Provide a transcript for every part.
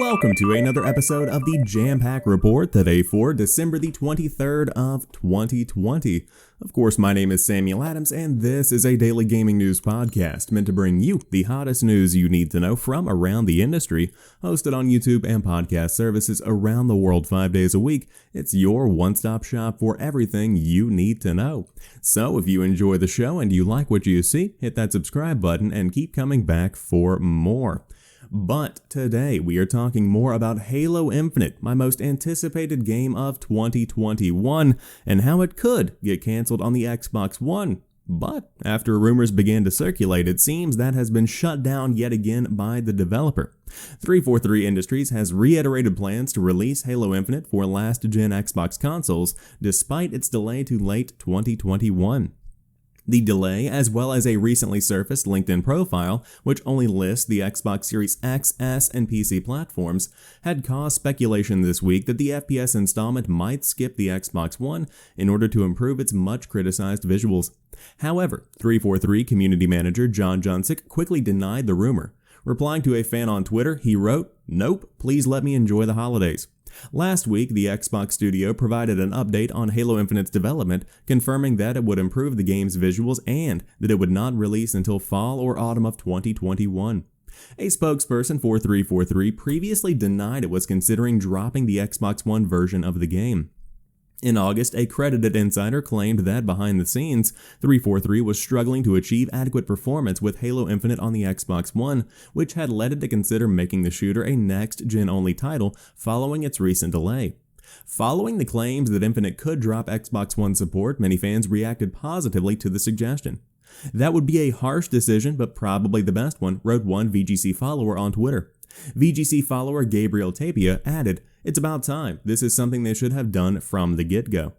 Welcome to another episode of the Jampack Report, today for December the 23rd of 2020. Of course, my name is Samuel Adams, and this is a daily gaming news podcast meant to bring you the hottest news you need to know from around the industry. Hosted on YouTube and podcast services around the world 5 days a week, it's your one-stop shop for everything you need to know. So if you enjoy the show and you like what you see, hit that subscribe button and keep coming back for more. But today we are talking more about Halo Infinite, my most anticipated game of 2021, and how it could get cancelled on the Xbox One. But after rumors began to circulate, it seems that has been shut down yet again by the developer. 343 Industries has reiterated plans to release Halo Infinite for last-gen Xbox consoles, despite its delay to late 2021. The delay, as well as a recently surfaced LinkedIn profile, which only lists the Xbox Series X, S, and PC platforms, had caused speculation this week that the FPS installment might skip the Xbox One in order to improve its much-criticized visuals. However, 343 community manager John Junsick quickly denied the rumor. Replying to a fan on Twitter, he wrote, "Nope, please let me enjoy the holidays." Last week, the Xbox studio provided an update on Halo Infinite's development, confirming that it would improve the game's visuals and that it would not release until fall or autumn of 2021. A spokesperson for 343 previously denied it was considering dropping the Xbox One version of the game. In August, a credited insider claimed that behind the scenes, 343 was struggling to achieve adequate performance with Halo Infinite on the Xbox One, which had led it to consider making the shooter a next-gen only title following its recent delay. Following the claims that Infinite could drop Xbox One support, many fans reacted positively to the suggestion. "That would be a harsh decision, but probably the best one," wrote one VGC follower on Twitter. VGC follower Gabriel Tapia added, "It's about time. This is something they should have done from the get-go."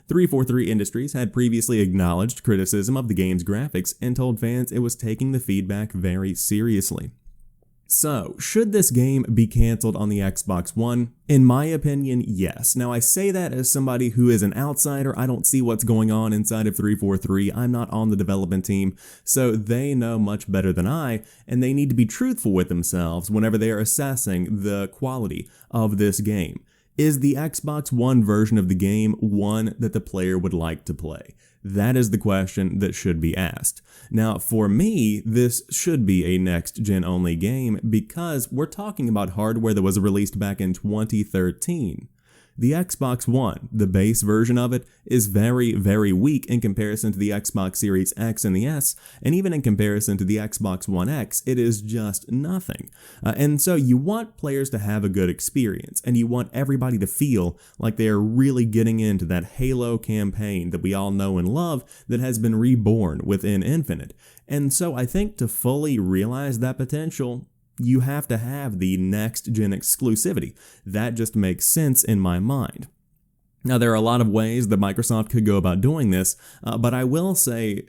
343 Industries had previously acknowledged criticism of the game's graphics and told fans it was taking the feedback very seriously. So, should this game be cancelled on the Xbox One? In my opinion, yes. Now, I say that as somebody who is an outsider. I don't see what's going on inside of 343. I'm not on the development team, so they know much better than I, and they need to be truthful with themselves whenever they are assessing the quality of this game. Is the Xbox One version of the game one that the player would like to play? That is the question that should be asked. Now, for me, this should be a next-gen only game because we're talking about hardware that was released back in 2013. The Xbox One, the base version of it, is very, very weak in comparison to the Xbox Series X and the S, and even in comparison to the Xbox One X, it is just nothing. And so you want players to have a good experience, and you want everybody to feel like they are really getting into that Halo campaign that we all know and love that has been reborn within Infinite. And so I think to fully realize that potential, you have to have the next-gen exclusivity. That just makes sense in my mind. Now, there are a lot of ways that Microsoft could go about doing this, but I will say,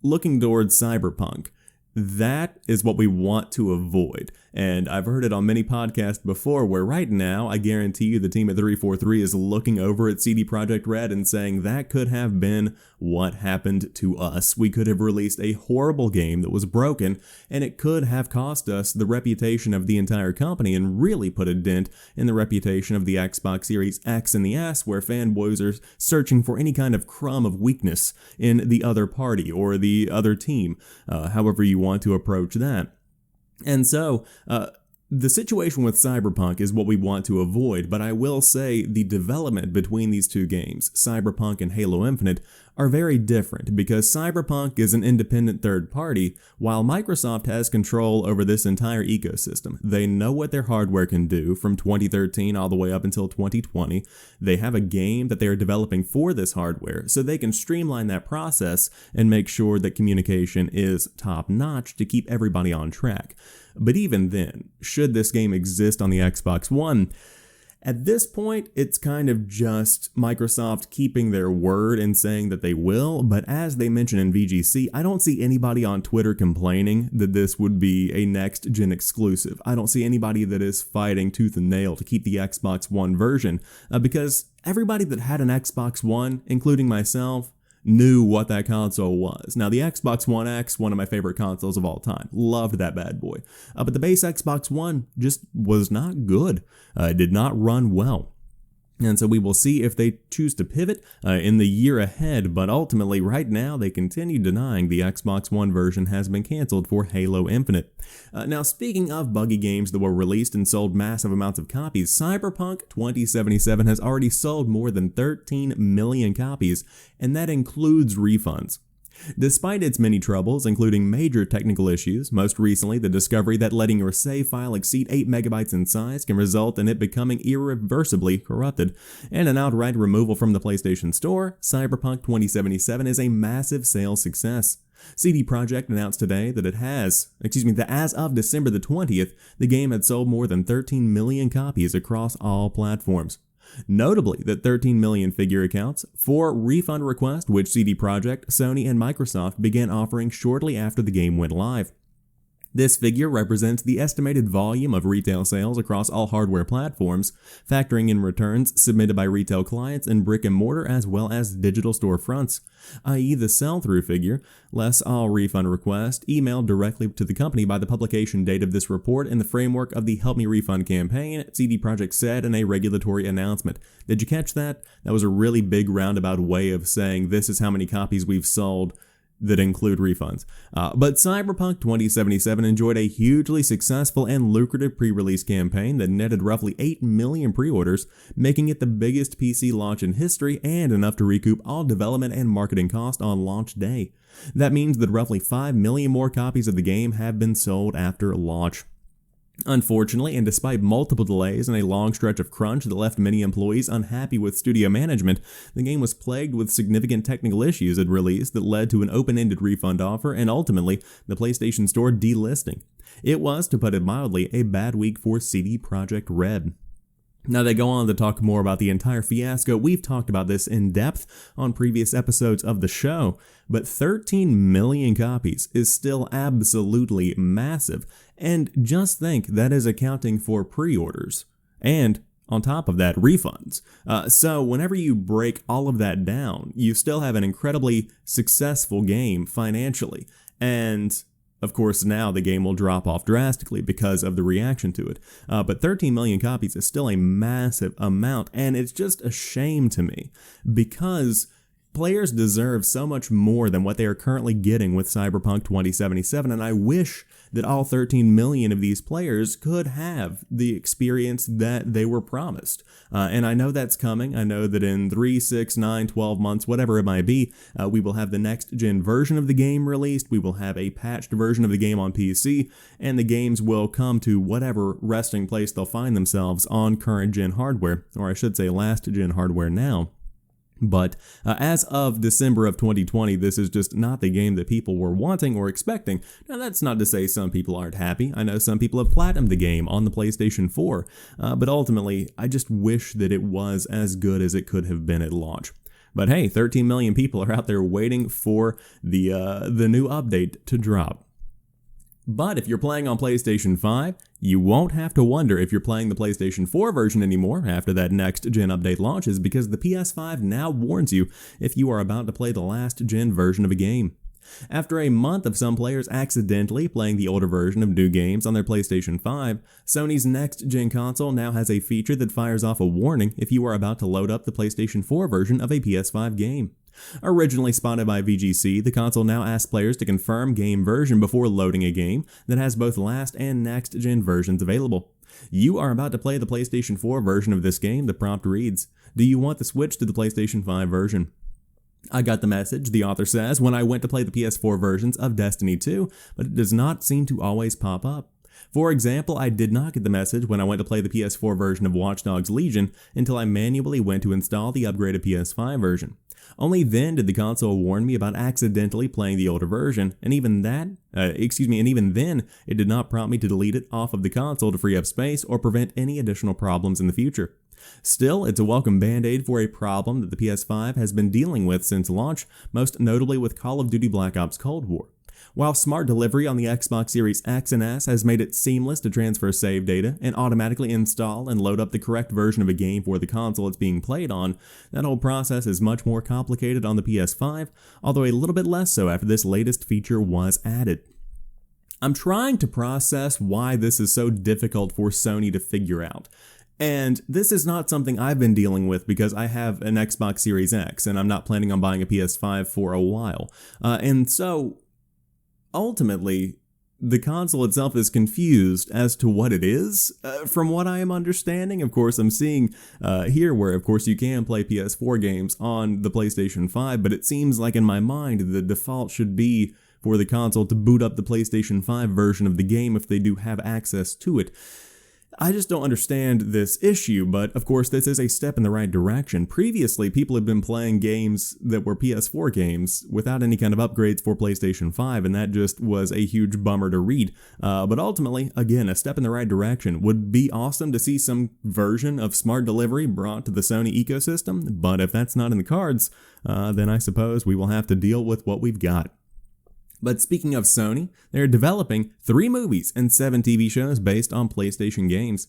looking towards Cyberpunk, that is what we want to avoid. And I've heard it on many podcasts before where right now, I guarantee you the team at 343 is looking over at CD Projekt Red and saying that could have been what happened to us. We could have released a horrible game that was broken, and it could have cost us the reputation of the entire company and really put a dent in the reputation of the Xbox Series X and the S, where fanboys are searching for any kind of crumb of weakness in the other party or the other team, however you want to approach that. And so, the situation with Cyberpunk is what we want to avoid, but I will say the development between these two games, Cyberpunk and Halo Infinite, are very different because Cyberpunk is an independent third party, while Microsoft has control over this entire ecosystem. They know what their hardware can do from 2013 all the way up until 2020. They have a game that they are developing for this hardware, so they can streamline that process and make sure that communication is top-notch to keep everybody on track. But even then, should this game exist on the Xbox One, at this point, it's kind of just Microsoft keeping their word and saying that they will, but as they mentioned in VGC, I don't see anybody on Twitter complaining that this would be a next-gen exclusive. I don't see anybody that is fighting tooth and nail to keep the Xbox One version, because everybody that had an Xbox One, including myself, knew what that console was. Now, the Xbox One X, one of my favorite consoles of all time. Loved that bad boy. But the base Xbox One just was not good. It did not run well. And so we will see if they choose to pivot in the year ahead, but ultimately right now they continue denying the Xbox One version has been canceled for Halo Infinite. Now, speaking of buggy games that were released and sold massive amounts of copies, Cyberpunk 2077 has already sold more than 13 million copies, and that includes refunds. Despite its many troubles, including major technical issues, most recently the discovery that letting your save file exceed 8 megabytes in size can result in it becoming irreversibly corrupted, and an outright removal from the PlayStation Store, Cyberpunk 2077 is a massive sales success. CD Projekt announced today that that as of December the 20th, the game had sold more than 13 million copies across all platforms. Notably, that 13 million figure accounts for refund requests, which CD Projekt, Sony, and Microsoft began offering shortly after the game went live. This figure represents the estimated volume of retail sales across all hardware platforms, factoring in returns submitted by retail clients in brick and mortar as well as digital storefronts, i.e. the sell-through figure, less all refund requests emailed directly to the company by the publication date of this report in the framework of the Help Me Refund campaign, CD Projekt said in a regulatory announcement. Did you catch that? That was a really big roundabout way of saying this is how many copies we've sold that include refunds. But Cyberpunk 2077 enjoyed a hugely successful and lucrative pre-release campaign that netted roughly 8 million pre-orders, making it the biggest PC launch in history and enough to recoup all development and marketing costs on launch day. That means that roughly 5 million more copies of the game have been sold after launch. Unfortunately, and despite multiple delays and a long stretch of crunch that left many employees unhappy with studio management, the game was plagued with significant technical issues at release that led to an open-ended refund offer and ultimately the PlayStation Store delisting. It was, to put it mildly, a bad week for CD Projekt Red. Now, they go on to talk more about the entire fiasco. We've talked about this in depth on previous episodes of the show, but 13 million copies is still absolutely massive. And just think, that is accounting for pre-orders. And on top of that, refunds. So whenever you break all of that down, you still have an incredibly successful game financially. And of course, now the game will drop off drastically because of the reaction to it. But 13 million copies is still a massive amount, and it's just a shame to me because players deserve so much more than what they are currently getting with Cyberpunk 2077, and I wish that all 13 million of these players could have the experience that they were promised. And I know that's coming. I know that in 3, 6, 9, 12 months, whatever it might be, we will have the next-gen version of the game released, we will have a patched version of the game on PC, and the games will come to whatever resting place they'll find themselves on current-gen hardware, or I should say last-gen hardware now. But as of December of 2020, this is just not the game that people were wanting or expecting. Now, that's not to say some people aren't happy. I know some people have platinumed the game on the PlayStation 4, but ultimately, I just wish that it was as good as it could have been at launch. But hey, 13 million people are out there waiting for the new update to drop. But if you're playing on PlayStation 5, you won't have to wonder if you're playing the PlayStation 4 version anymore after that next-gen update launches, because the PS5 now warns you if you are about to play the last-gen version of a game. After a month of some players accidentally playing the older version of new games on their PlayStation 5, Sony's next-gen console now has a feature that fires off a warning if you are about to load up the PlayStation 4 version of a PS5 game. Originally spotted by VGC, the console now asks players to confirm game version before loading a game that has both last and next-gen versions available. You are about to play the PlayStation 4 version of this game, the prompt reads. Do you want to switch to the PlayStation 5 version? I got the message, the author says, when I went to play the PS4 versions of Destiny 2, but it does not seem to always pop up. For example, I did not get the message when I went to play the PS4 version of Watch Dogs Legion until I manually went to install the upgraded PS5 version. Only then did the console warn me about accidentally playing the older version, and even then, it did not prompt me to delete it off of the console to free up space or prevent any additional problems in the future. Still, it's a welcome band-aid for a problem that the PS5 has been dealing with since launch, most notably with Call of Duty Black Ops Cold War. While smart delivery on the Xbox Series X and S has made it seamless to transfer save data and automatically install and load up the correct version of a game for the console it's being played on, that whole process is much more complicated on the PS5, although a little bit less so after this latest feature was added. I'm trying to process why this is so difficult for Sony to figure out. And this is not something I've been dealing with because I have an Xbox Series X and I'm not planning on buying a PS5 for a while. And so, ultimately, the console itself is confused as to what it is, from what I am understanding. Of course, I'm seeing here where, of course, you can play PS4 games on the PlayStation 5, but it seems like in my mind the default should be for the console to boot up the PlayStation 5 version of the game if they do have access to it. I just don't understand this issue, but of course this is a step in the right direction. Previously, people had been playing games that were PS4 games without any kind of upgrades for PlayStation 5, and that just was a huge bummer to read. But ultimately, again, a step in the right direction. Would be awesome to see some version of smart delivery brought to the Sony ecosystem, but if that's not in the cards, then I suppose we will have to deal with what we've got. But speaking of Sony, they're developing 3 movies and 7 TV shows based on PlayStation games.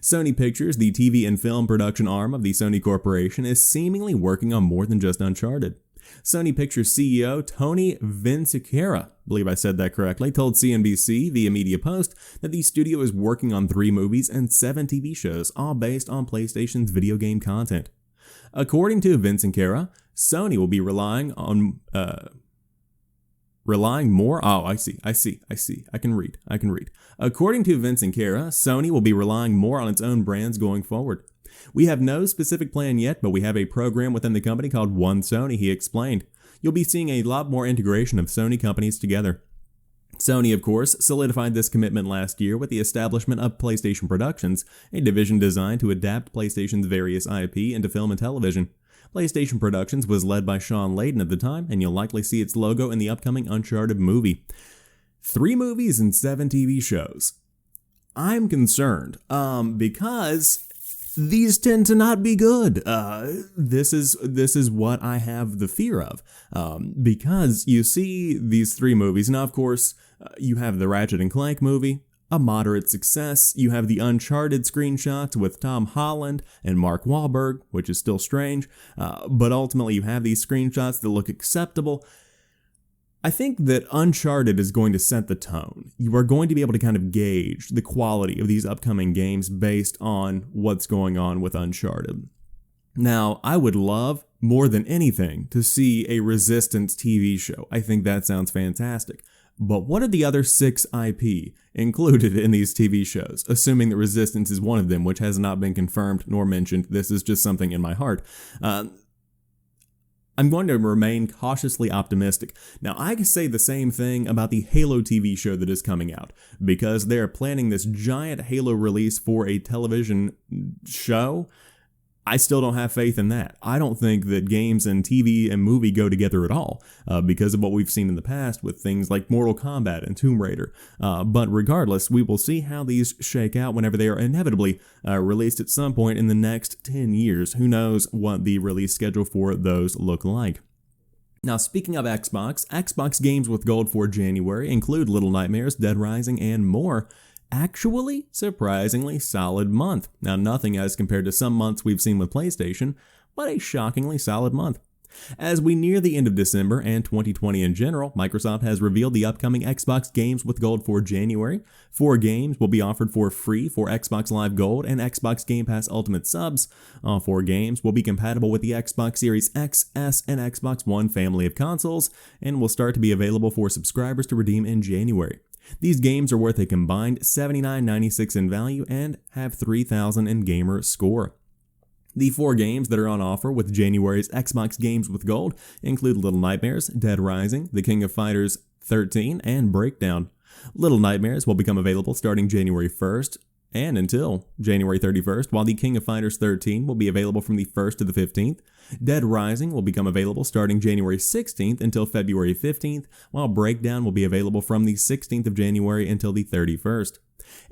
Sony Pictures, the TV and film production arm of the Sony Corporation, is seemingly working on more than just Uncharted. Sony Pictures CEO Tony Vinciquerra, I believe I said that correctly, told CNBC via Media Post that the studio is working on 3 movies and 7 TV shows, all based on PlayStation's video game content. According to Vinciquerra, Sony will be relying more. Oh, I see. I can read. According to Vinciquerra, Sony will be relying more on its own brands going forward. We have no specific plan yet, but we have a program within the company called One Sony, he explained. You'll be seeing a lot more integration of Sony companies together. Sony, of course, solidified this commitment last year with the establishment of PlayStation Productions, a division designed to adapt PlayStation's various IP into film and television. PlayStation Productions was led by Sean Layden at the time, and you'll likely see its logo in the upcoming Uncharted movie. 3 movies and 7 TV shows. I'm concerned, because these tend to not be good. This is what I have the fear of, because you see these 3 movies. Now, of course, you have the Ratchet and Clank movie, a moderate success. You have the Uncharted screenshots with Tom Holland and Mark Wahlberg, which is still strange, but ultimately you have these screenshots that look acceptable. I think that Uncharted is going to set the tone. You are going to be able to kind of gauge the quality of these upcoming games based on what's going on with Uncharted. Now, I would love, more than anything, to see a Resistance TV show. I think that sounds fantastic. But what are the other 6 IP included in these TV shows, assuming that Resistance is one of them, which has not been confirmed nor mentioned? This is just something in my heart. I'm going to remain cautiously optimistic. Now, I can say the same thing about the Halo TV show that is coming out, because they're planning this giant Halo release for a television show. I still don't have faith in that. I don't think that games and TV and movie go together at all, because of what we've seen in the past with things like Mortal Kombat and Tomb Raider. But regardless, we will see how these shake out whenever they are inevitably released at some point in the next 10 years. Who knows what the release schedule for those look like. Now, speaking of Xbox games with gold for January include Little Nightmares, Dead Rising, and more. Actually, surprisingly solid month. Now, nothing as compared to some months we've seen with PlayStation, but a shockingly solid month. As we near the end of December and 2020 in general, Microsoft has revealed the upcoming Xbox games with gold for January. 4 games will be offered for free for Xbox Live Gold and Xbox Game Pass Ultimate subs. All 4 games will be compatible with the Xbox Series X, S, and Xbox One family of consoles, and will start to be available for subscribers to redeem in January. These games are worth a combined $79.96 in value and have 3,000 in gamer score. The 4 games that are on offer with January's Xbox Games with Gold include Little Nightmares, Dead Rising, The King of Fighters 13, and Breakdown. Little Nightmares will become available starting January 1st and until January 31st, while The King of Fighters 13 will be available from the 1st to the 15th. Dead Rising will become available starting January 16th until February 15th, while Breakdown will be available from the 16th of January until the 31st.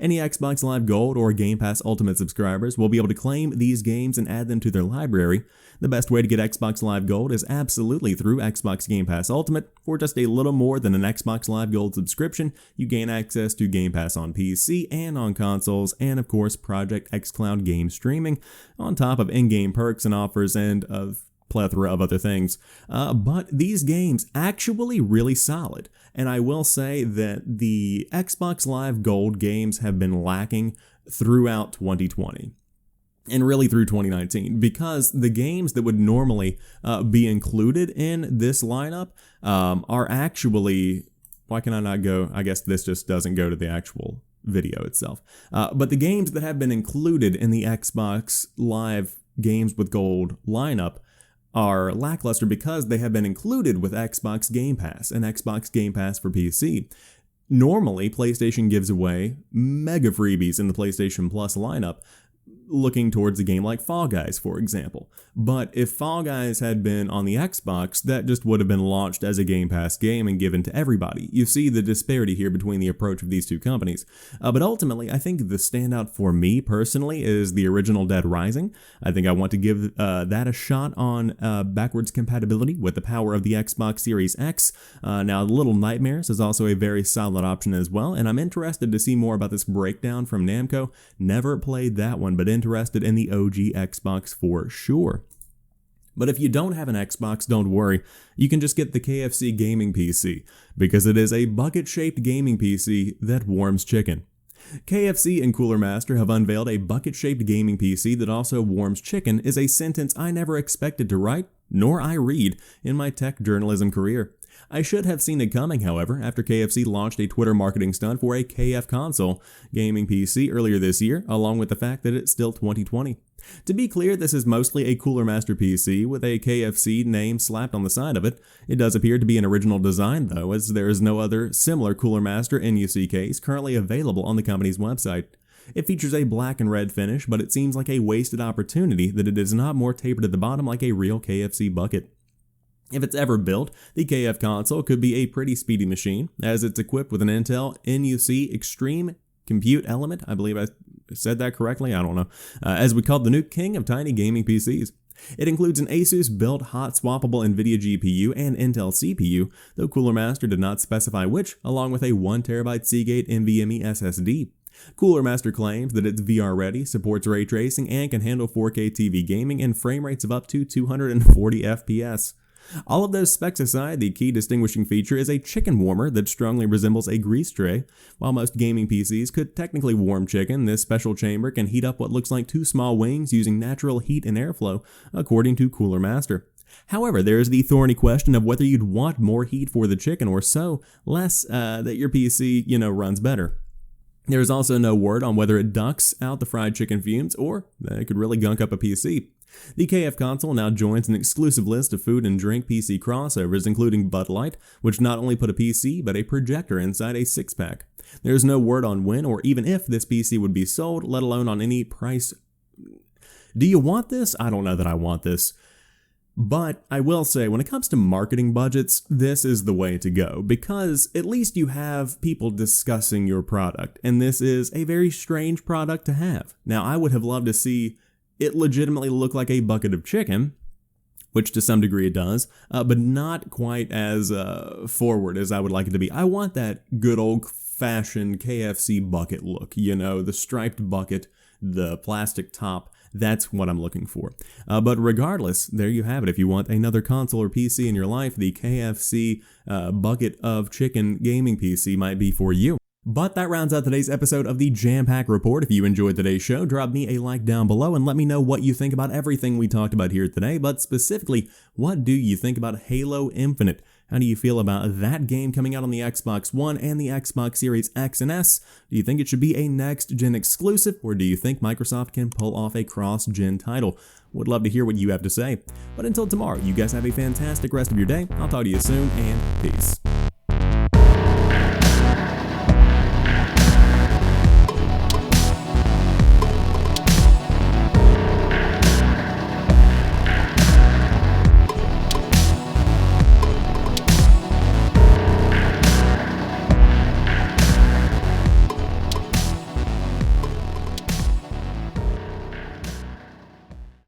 Any Xbox Live Gold or Game Pass Ultimate subscribers will be able to claim these games and add them to their library. The best way to get Xbox Live Gold is absolutely through Xbox Game Pass Ultimate. For just a little more than an Xbox Live Gold subscription, you gain access to Game Pass on PC and on consoles, and of course Project xCloud game streaming, on top of in-game perks and offers and a plethora of other things. But these games actually really solid, and I will say that the Xbox Live Gold games have been lacking throughout 2020. And really through 2019, because the games that would normally be included in this lineup are actually, why can I not go? I guess this just doesn't go to the actual video itself. But the games that have been included in the Xbox Live Games with Gold lineup are lackluster because they have been included with Xbox Game Pass and Xbox Game Pass for PC. Normally, PlayStation gives away mega freebies in the PlayStation Plus lineup, looking towards a game like Fall Guys, for example. But if Fall Guys had been on the Xbox, that just would have been launched as a Game Pass game and given to everybody. You see the disparity here between the approach of these two companies. But ultimately, I think the standout for me personally is the original Dead Rising. I think I want to give that a shot on backwards compatibility with the power of the Xbox Series X. Now, Little Nightmares is also a very solid option as well, and I'm interested to see more about this breakdown from Namco. Never played that one, but interested in the OG Xbox for sure. But if you don't have an Xbox, don't worry. You can just get the KFC Gaming PC, because it is a bucket-shaped gaming PC that warms chicken. KFC and Cooler Master have unveiled a bucket-shaped gaming PC that also warms chicken is a sentence I never expected to write, nor I read, in my tech journalism career. I should have seen it coming, however, after KFC launched a Twitter marketing stunt for a KF console gaming PC earlier this year, along with the fact that it's still 2020. To be clear, this is mostly a Cooler Master PC with a KFC name slapped on the side of it. It does appear to be an original design, though, as there is no other similar Cooler Master NUC case currently available on the company's website. It features a black and red finish, but it seems like a wasted opportunity that it is not more tapered at the bottom like a real KFC bucket. If it's ever built, the KF console could be a pretty speedy machine, as it's equipped with an Intel NUC Extreme Compute Element. I believe I said that correctly, I don't know. As we called the new king of tiny gaming PCs. It includes an Asus-built hot swappable NVIDIA GPU and Intel CPU, though Cooler Master did not specify which, along with a 1TB Seagate NVMe SSD. Cooler Master claims that it's VR ready, supports ray tracing, and can handle 4K TV gaming and frame rates of up to 240 FPS. All of those specs aside, the key distinguishing feature is a chicken warmer that strongly resembles a grease tray. While most gaming PCs could technically warm chicken, this special chamber can heat up what looks like two small wings using natural heat and airflow, according to Cooler Master. However, there is the thorny question of whether you'd want more heat for the chicken or less that your PC, runs better. There is also no word on whether it ducts out the fried chicken fumes or that it could really gunk up a PC. The KF console now joins an exclusive list of food and drink PC crossovers, including Bud Light, which not only put a PC but a projector inside a six-pack. There is no word on when or even if this PC would be sold, let alone on any price. Do you want this? I don't know that I want this. But I will say, when it comes to marketing budgets, this is the way to go, because at least you have people discussing your product, and this is a very strange product to have. Now, I would have loved to see it legitimately look like a bucket of chicken, which to some degree it does, but not quite as forward as I would like it to be. I want that good old-fashioned KFC bucket look, the striped bucket, the plastic top. That's what I'm looking for. But regardless, there you have it. If you want another console or PC in your life, the KFC bucket of chicken gaming PC might be for you. But that rounds out today's episode of the Jampack Report. If you enjoyed today's show, drop me a like down below and let me know what you think about everything we talked about here today, but specifically, what do you think about Halo Infinite? How do you feel about that game coming out on the Xbox One and the Xbox Series X and S? Do you think it should be a next-gen exclusive, or do you think Microsoft can pull off a cross-gen title? Would love to hear what you have to say. But until tomorrow, you guys have a fantastic rest of your day. I'll talk to you soon, and peace.